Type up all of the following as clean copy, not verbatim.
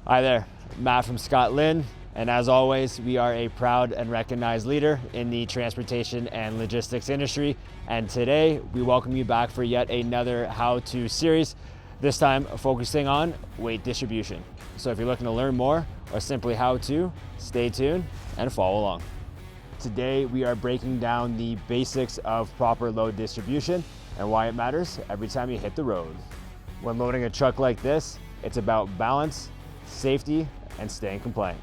Hi there, Matt from Scotlynn, and as always, we are a proud and recognized leader in the transportation and logistics industry. And today, we welcome you back for yet another how-to series, this time focusing on weight distribution. So if you're looking to learn more or simply how to, stay tuned and follow along. Today, we are breaking down the basics of proper load distribution and why it matters every time you hit the road. When loading a truck like this, it's about balance, safety, and staying compliant.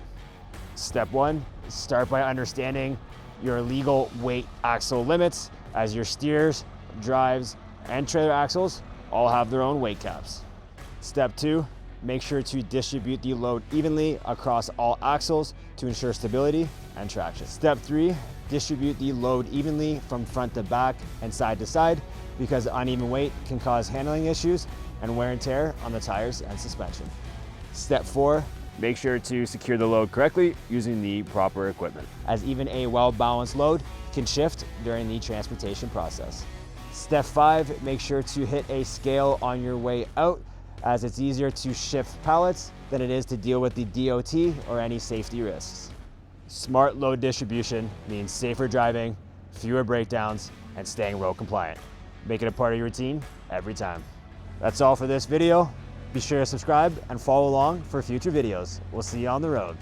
Step one, start by understanding your legal weight axle limits, as your steers, drives, and trailer axles all have their own weight caps. Step two, make sure to distribute the load evenly across all axles to ensure stability and traction. Step three, distribute the load evenly from front to back and side to side, because uneven weight can cause handling issues and wear and tear on the tires and suspension. Step four, make sure to secure the load correctly using the proper equipment, as even a well-balanced load can shift during the transportation process. Step five, make sure to hit a scale on your way out, as it's easier to shift pallets than it is to deal with the DOT or any safety risks. Smart load distribution means safer driving, fewer breakdowns, and staying road compliant. Make it a part of your routine every time. That's all for this video. Be sure to subscribe and follow along for future videos. We'll see you on the road.